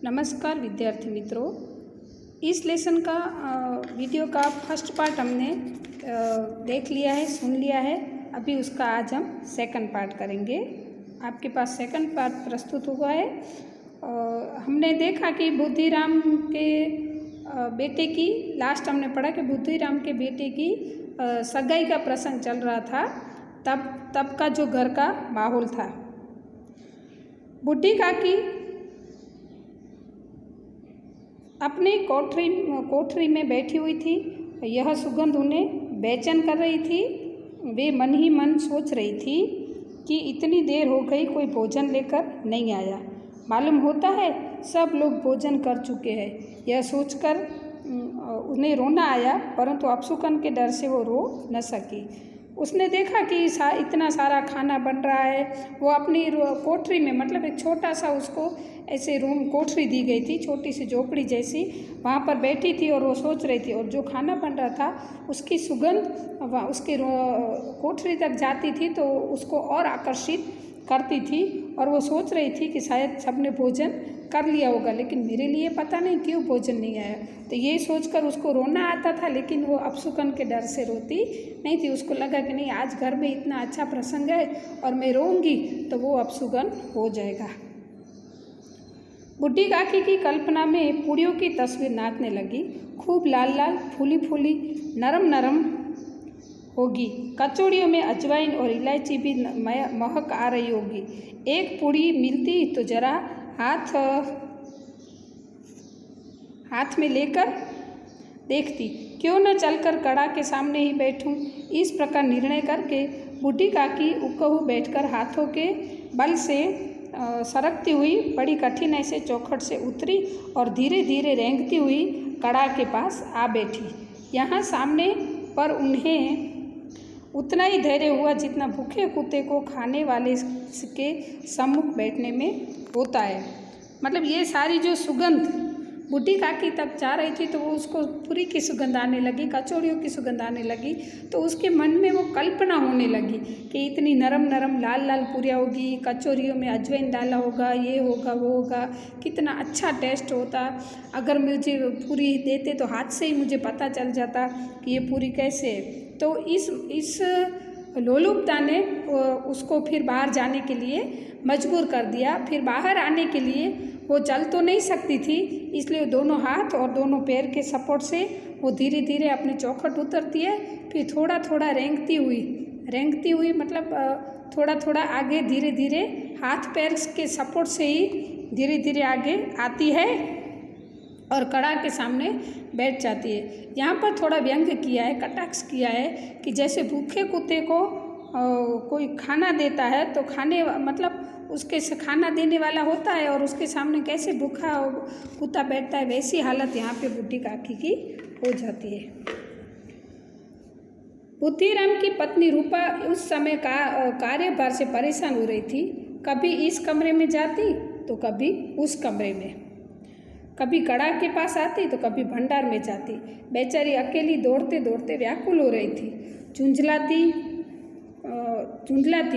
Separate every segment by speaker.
Speaker 1: नमस्कार विद्यार्थी मित्रों, इस लेसन का वीडियो का फर्स्ट पार्ट हमने देख लिया है, सुन लिया है। अभी उसका आज हम सेकंड पार्ट करेंगे। आपके पास सेकंड पार्ट प्रस्तुत हुआ है। हमने देखा कि बुद्धिराम के बेटे की लास्ट हमने पढ़ा कि बुद्धिराम के बेटे की सगाई का प्रसंग चल रहा था। तब का जो घर का माहौल था, बुढ़ी काकी अपनी कोठरी में बैठी हुई थी। यह सुगंध उन्हें बेचैन कर रही थी। वे मन ही मन सोच रही थी कि इतनी देर हो गई, कोई भोजन लेकर नहीं आया। मालूम होता है सब लोग भोजन कर चुके हैं। यह सोचकर उन्हें रोना आया, परंतु अपशकुन के डर से वो रो न सकी। उसने देखा कि इतना सारा खाना बन रहा है। वो अपनी कोठरी में, मतलब एक छोटा सा उसको ऐसे रूम कोठरी दी गई थी, छोटी सी झोपड़ी जैसी, वहाँ पर बैठी थी और वो सोच रही थी। और जो खाना बन रहा था उसकी सुगंध उसकी कोठरी तक जाती थी तो उसको और आकर्षित करती थी। और वो सोच रही थी कि शायद सबने भोजन कर लिया होगा, लेकिन मेरे लिए पता नहीं क्यों भोजन नहीं आया। तो ये सोचकर उसको रोना आता था, लेकिन वो अपशकुन के डर से रोती नहीं थी। उसको लगा कि नहीं, आज घर में इतना अच्छा प्रसंग है और मैं रोऊंगी तो वो अपशकुन हो जाएगा। बुढ़ी काकी की कल्पना में पूड़ियों की तस्वीर नाचने लगी। खूब लाल लाल, फूली फूली, नरम नरम होगी। कचौड़ियों में अजवाइन और इलायची भी महक आ रही होगी। एक पूड़ी मिलती तो जरा हाथ में लेकर देखती, क्यों न चलकर कड़ा के सामने ही बैठूं। इस प्रकार निर्णय करके बुढ़ी काकी उकहू बैठकर हाथों के बल से सरकती हुई बड़ी कठिनाई से चौखट से उतरी और धीरे धीरे रेंगती हुई कड़ा के पास आ बैठी। यहाँ सामने पर उन्हें उतना ही धैर्य हुआ जितना भूखे कुत्ते को खाने वाले के सम्मुख बैठने में होता है। मतलब ये सारी जो सुगंध बुढ़ी काकी तक जा रही थी तो वो उसको पूरी की सुगंध आने लगी, कचौड़ियों की सुगंध आने लगी। तो उसके मन में वो कल्पना होने लगी कि इतनी नरम नरम लाल लाल पूरियाँ होगी, कचौड़ियों में अजवाइन डाला होगा, ये होगा वो होगा, कितना अच्छा टेस्ट होता। अगर मुझे पूरी देते तो हाथ से ही मुझे पता चल जाता कि ये पूरी कैसे है। तो इस लोलुपता ने उसको फिर बाहर जाने के लिए मजबूर कर दिया। फिर बाहर आने के लिए वो चल तो नहीं सकती थी, इसलिए दोनों हाथ और दोनों पैर के सपोर्ट से वो धीरे धीरे अपनी चौखट उतरती है। फिर थोड़ा थोड़ा रेंगती हुई मतलब थोड़ा थोड़ा आगे धीरे धीरे हाथ पैर के सपोर्ट से ही धीरे धीरे आगे आती है और कड़ा के सामने बैठ जाती है। यहाँ पर थोड़ा व्यंग किया है, कटाक्ष किया है कि जैसे भूखे कुत्ते को कोई खाना देता है तो मतलब उसके से खाना देने वाला होता है और उसके सामने कैसे भूखा कुत्ता बैठता है, वैसी हालत यहाँ पे बुढ़ी काकी की हो जाती है। बुद्धिराम की पत्नी रूपा उस समय कार्यभार से परेशान हो रही थी। कभी इस कमरे में जाती तो कभी उस कमरे में, कभी कड़ा के पास आती तो कभी भंडार में जाती। बेचारी अकेली दौड़ते दौड़ते व्याकुल हो रही थी, झुंझलाती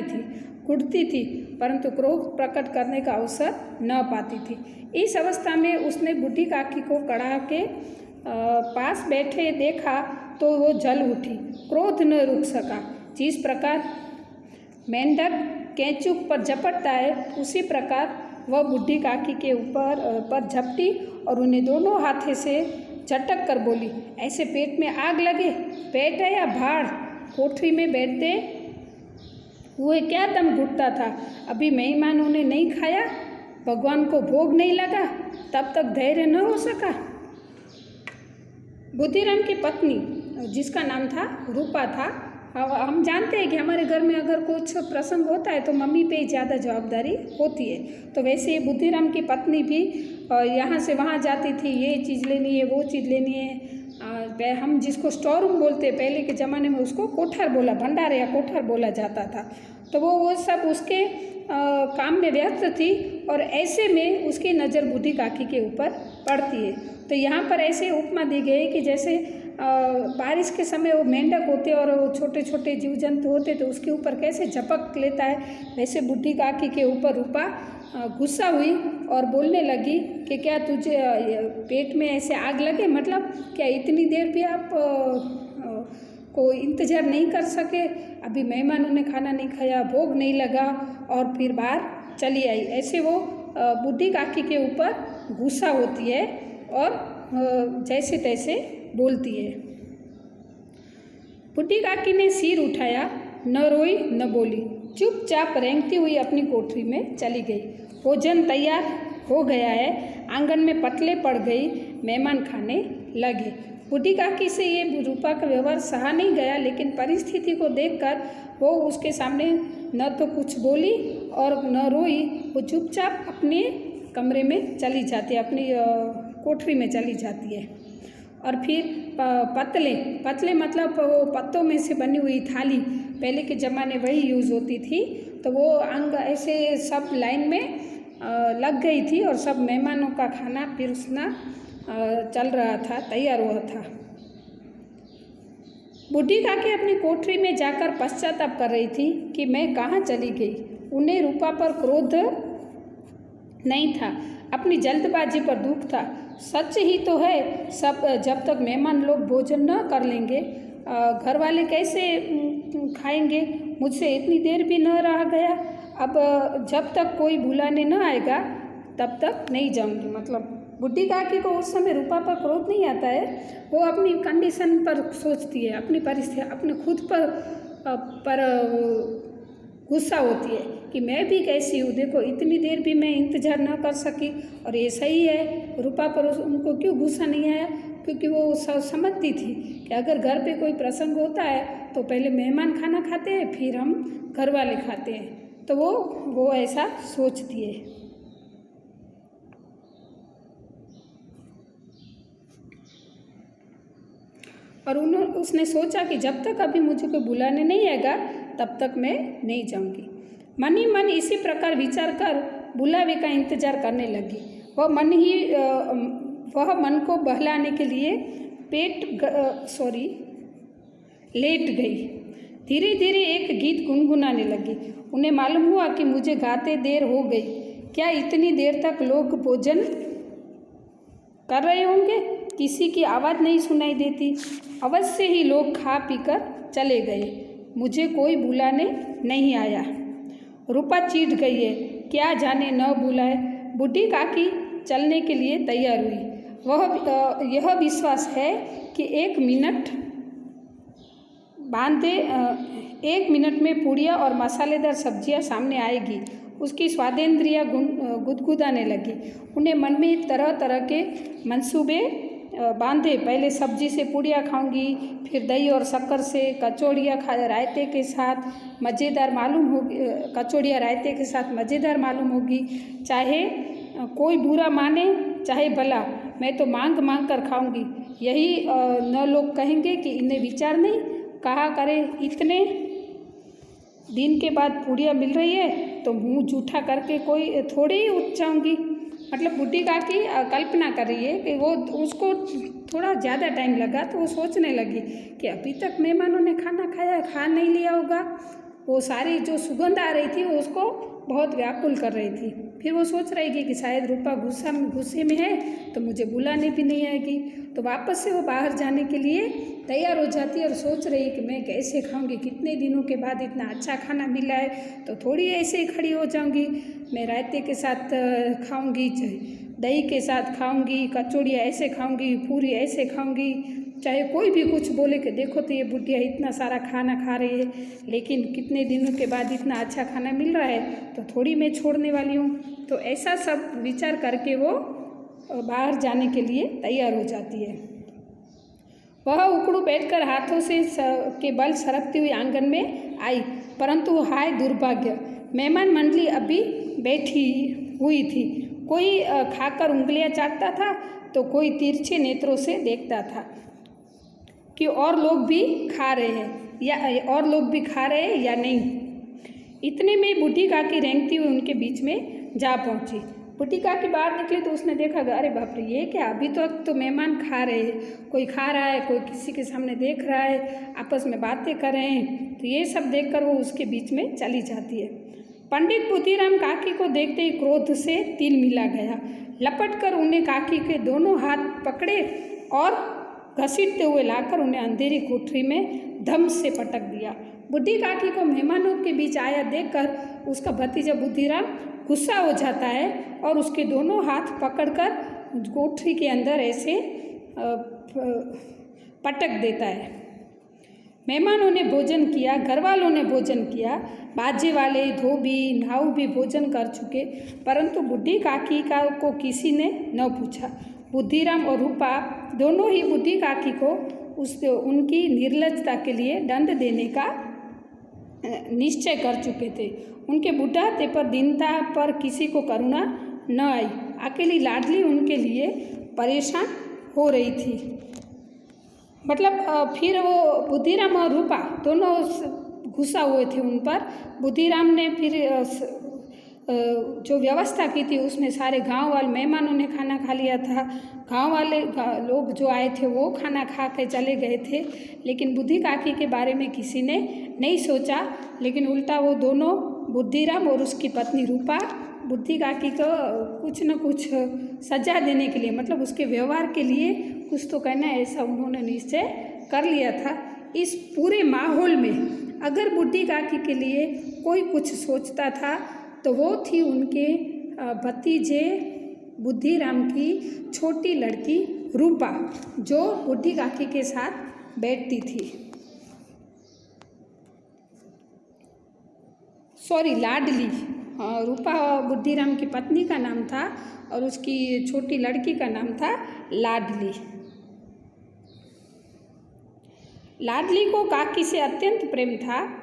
Speaker 1: थी, घुटती थी, परंतु क्रोध प्रकट करने का अवसर न पाती थी। इस अवस्था में उसने बुढ़ी काकी को कड़ा के पास बैठे देखा तो वो जल उठी, क्रोध न रुक सका। जिस प्रकार मेंढक केंचुक पर झपटता है, उसी प्रकार वह बुढ़ी काकी के पर झपटी और उन्हें दोनों हाथों से झटक कर बोली, ऐसे पेट में आग लगे, पेट है या भाड़? कोठरी में बैठते हुए क्या दम घुटता था? अभी मेहमानों ने नहीं खाया, भगवान को भोग नहीं लगा, तब तक धैर्य न हो सका। बुद्धिराम की पत्नी, जिसका नाम था रूपा था, हम जानते हैं कि हमारे घर में अगर कुछ प्रसंग होता है तो मम्मी पे ज़्यादा जवाबदारी होती है। तो वैसे बुद्धिराम की पत्नी भी यहाँ से वहाँ जाती थी, ये चीज़ लेनी है, वो चीज़ लेनी है। हम जिसको स्टोर रूम बोलते हैं, पहले के ज़माने में उसको कोठार बोला, भंडार या कोठार बोला जाता था। तो वो सब उसके काम में व्यस्त थी और ऐसे में उसकी नज़र बुढ़ी काकी के ऊपर पड़ती है। तो यहाँ पर ऐसे उपमा दी गई कि जैसे बारिश के समय वो मेंढक होते और वो छोटे छोटे जीव जंतु होते तो उसके ऊपर कैसे झपक लेता है, वैसे बुढ़ी काकी के ऊपर रूपा गुस्सा हुई और बोलने लगी कि क्या तुझे पेट में ऐसे आग लगे, मतलब क्या इतनी देर भी आप को इंतज़ार नहीं कर सके, अभी मेहमानों ने खाना नहीं खाया, भोग नहीं लगा और फिर बाहर चली आई। ऐसे वो बूढ़ी काकी के ऊपर गुस्सा होती है और जैसे तैसे बोलती है। बूढ़ी काकी ने सिर उठाया, न रोई न बोली, चुपचाप रेंगती हुई अपनी कोठरी में चली गई। भोजन तैयार हो गया है, आंगन में पटले पड़ गई, मेहमान खाने लगे। बूढ़ी काकी से ये रूपा का व्यवहार सहा नहीं गया, लेकिन परिस्थिति को देखकर वो उसके सामने न तो कुछ बोली और न रोई। वो चुपचाप अपने कमरे में चली जाती है, अपनी कोठरी में चली जाती है। और फिर पतले मतलब वो पत्तों में से बनी हुई थाली, पहले के ज़माने वही यूज़ होती थी, तो वो अंग ऐसे सब लाइन में लग गई थी और सब मेहमानों का खाना पिरोसना चल रहा था, तैयार हुआ था। बूढ़ी काकी अपनी कोठरी में जाकर पश्चाताप कर रही थी कि मैं कहाँ चली गई। उन्हें रूपा पर क्रोध नहीं था, अपनी जल्दबाजी पर दुख था। सच ही तो है, सब जब तक मेहमान लोग भोजन न कर लेंगे घर वाले कैसे खाएंगे। मुझसे इतनी देर भी न रहा गया, अब जब तक कोई बुलाने न आएगा तब तक नहीं जाऊंगी। मतलब बूढ़ी काकी को उस समय रूपा पर क्रोध नहीं आता है, वो अपनी कंडीशन पर सोचती है, अपनी परिस्थिति, अपने खुद पर गुस्सा होती है कि मैं भी कैसी हूँ, देखो इतनी देर भी मैं इंतज़ार ना कर सकी और ये सही है। रूपा पर उनको क्यों गुस्सा नहीं आया, क्योंकि वो समझती थी कि अगर घर पे कोई प्रसंग होता है तो पहले मेहमान खाना खाते हैं, फिर हम घर वाले खाते हैं, तो वो ऐसा सोचती है। और उसने सोचा कि जब तक अभी मुझे कोई बुलाने नहीं आएगा तब तक मैं नहीं जाऊंगी। मन ही मन इसी प्रकार विचार कर बुलावे का इंतजार करने लगी। वह मन को बहलाने के लिए लेट गई। धीरे धीरे एक गीत गुनगुनाने लगी। उन्हें मालूम हुआ कि मुझे गाते देर हो गई। क्या इतनी देर तक लोग भोजन कर रहे होंगे? किसी की आवाज़ नहीं सुनाई देती। अवश्य ही लोग खा पीकर चले गए, मुझे कोई बुलाने नहीं आया। रूपा चिढ़ गई है, क्या जाने न बुलाए। बूढ़ी काकी चलने के लिए तैयार हुई। यह विश्वास है कि 1 मिनट में पूड़ियाँ और मसालेदार सब्जियाँ सामने आएगी। उसकी स्वादेंद्रियाँ गुदगुदाने लगी। उन्हें मन में तरह तरह के मंसूबे बांधे। पहले सब्जी से पूड़ियाँ खाऊंगी, फिर दही और शक्कर से कचौड़ियाँ रायते के साथ मज़ेदार मालूम होगी। कचौड़ियाँ रायते के साथ मज़ेदार मालूम होगी। चाहे कोई बुरा माने चाहे भला, मैं तो मांग मांग कर खाऊंगी। यही न लोग कहेंगे कि इन्हें विचार नहीं, कहा करे इतने दिन के बाद पूड़ियाँ मिल रही है तो मुँह जूठा करके कोई थोड़ी ही उठ जाऊँगी। मतलब बूढ़ी काकी कल्पना कर रही है कि वो उसको थोड़ा ज़्यादा टाइम लगा तो वो सोचने लगी कि अभी तक मेहमानों ने खाना खा नहीं लिया होगा। वो सारी जो सुगंध आ रही थी वो उसको बहुत व्याकुल कर रही थी। फिर वो सोच रही थी कि शायद रूपा गुस्से में है तो मुझे बुलाने भी नहीं आएगी। तो वापस से वो बाहर जाने के लिए तैयार हो जाती है और सोच रही कि मैं कैसे खाऊंगी, कितने दिनों के बाद इतना अच्छा खाना मिला है तो थोड़ी ऐसे ही खड़ी हो जाऊंगी। मैं रायते के साथ खाऊंगी, दही के साथ खाऊंगी, कचौड़ियाँ ऐसे खाऊंगी, पूरी ऐसे खाऊंगी। चाहे कोई भी कुछ बोले कि देखो तो ये बुढ़िया इतना सारा खाना खा रही है, लेकिन कितने दिनों के बाद इतना अच्छा खाना मिल रहा है तो थोड़ी मैं छोड़ने वाली हूँ। तो ऐसा सब विचार करके वो बाहर जाने के लिए तैयार हो जाती है। वह उकड़ू बैठकर हाथों से के बल सरकती हुई आंगन में आई, परंतु हाय दुर्भाग्य, मेहमान मंडली अभी बैठी हुई थी। कोई खाकर उंगलियां चाटता था तो कोई तिरछे नेत्रों से देखता था कि और लोग भी खा रहे हैं या नहीं। इतने में बूढ़ी काकी रेंगती हुई उनके बीच में जा पहुंची। बूढ़ी काकी बाहर निकली तो उसने देखा, अरे बाप रे, ये क्या, अभी तक तो मेहमान खा रहे हैं, कोई खा रहा है, कोई किसी के सामने देख रहा है, आपस में बातें कर रहे हैं। तो ये सब देखकर वो उसके बीच में चली जाती है। पंडित बुद्धिराम काकी को देखते ही क्रोध से तिलमिला गया। लपट कर उन्हें काकी के दोनों हाथ पकड़े और घसीटते हुए लाकर उन्हें अंधेरी कोठरी में धम से पटक दिया। बुढ़ी काकी को मेहमानों के बीच आया देखकर उसका भतीजा बुद्धिराम गुस्सा हो जाता है और उसके दोनों हाथ पकड़कर कोठरी के अंदर ऐसे पटक देता है। मेहमानों ने भोजन किया, घरवालों ने भोजन किया, बाजे वाले, धोबी, नाऊ भी भोजन कर चुके, परंतु बुढ़ी काकी को किसी ने न पूछा। बुद्धिराम और रूपा दोनों ही बुढ़ी काकी को उनकी निर्लजता के लिए दंड देने का निश्चय कर चुके थे। उनके बुढ़ापे पर, दीनता पर किसी को करुणा न आई। अकेली लाडली उनके लिए परेशान हो रही थी। मतलब फिर वो बुद्धिराम और रूपा दोनों गुस्सा हुए थे उन पर। बुद्धिराम ने फिर जो व्यवस्था की थी उसमें सारे गांव वाले मेहमानों ने खाना खा लिया था। गांव वाले लोग जो आए थे वो खाना खा के चले गए थे, लेकिन बुद्धि काकी के बारे में किसी ने नहीं सोचा। लेकिन उल्टा वो दोनों, बुद्धिराम और उसकी पत्नी रूपा, बुद्धि काकी को कुछ न कुछ सजा देने के लिए, मतलब उसके व्यवहार के लिए कुछ तो कहना है, ऐसा उन्होंने निश्चय कर लिया था। इस पूरे माहौल में अगर बुद्धि काकी के लिए कोई कुछ सोचता था तो वो थी उनके भतीजे बुद्धिराम की छोटी लड़की रूपा, जो बुद्धि काकी के साथ बैठती थी। लाडली। रूपा बुद्धिराम की पत्नी का नाम था और उसकी छोटी लड़की का नाम था लाडली। लाडली को काकी से अत्यंत प्रेम था।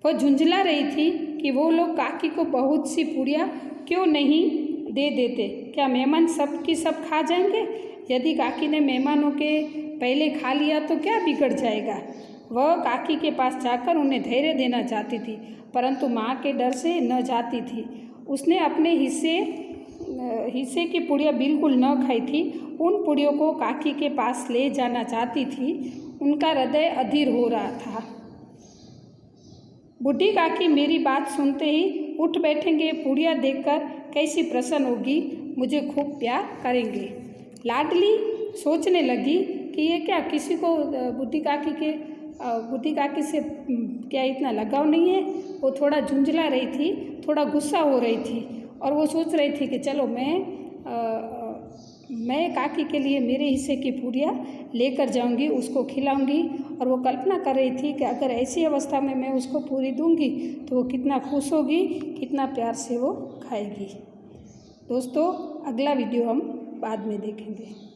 Speaker 1: वह झुंझला रही थी कि वो लोग काकी को बहुत सी पूड़ियाँ क्यों नहीं दे देते। क्या मेहमान सब की सब खा जाएंगे? यदि काकी ने मेहमानों के पहले खा लिया तो क्या बिगड़ जाएगा? वह काकी के पास जाकर उन्हें धैर्य देना चाहती थी, परंतु माँ के डर से न जाती थी। उसने अपने हिस्से की पुड़िया बिल्कुल न खाई थी। उन पुड़ियों को काकी के पास ले जाना चाहती थी। उनका हृदय अधीर हो रहा था। बुढ़ी काकी मेरी बात सुनते ही उठ बैठेंगे। पुड़िया देखकर कैसी प्रसन्न होगी, मुझे खूब प्यार करेंगे। लाडली सोचने लगी कि ये क्या, किसी को बुढ़ी काकी से क्या इतना लगाव नहीं है। वो थोड़ा झुंझला रही थी, थोड़ा गुस्सा हो रही थी और वो सोच रही थी कि चलो मैं काकी के लिए मेरे हिस्से की पूड़ियाँ लेकर जाऊंगी, उसको खिलाऊंगी। और वो कल्पना कर रही थी कि अगर ऐसी अवस्था में मैं उसको पूरी दूंगी तो वो कितना खुश होगी, कितना प्यार से वो खाएगी। दोस्तों, अगला वीडियो हम बाद में देखेंगे।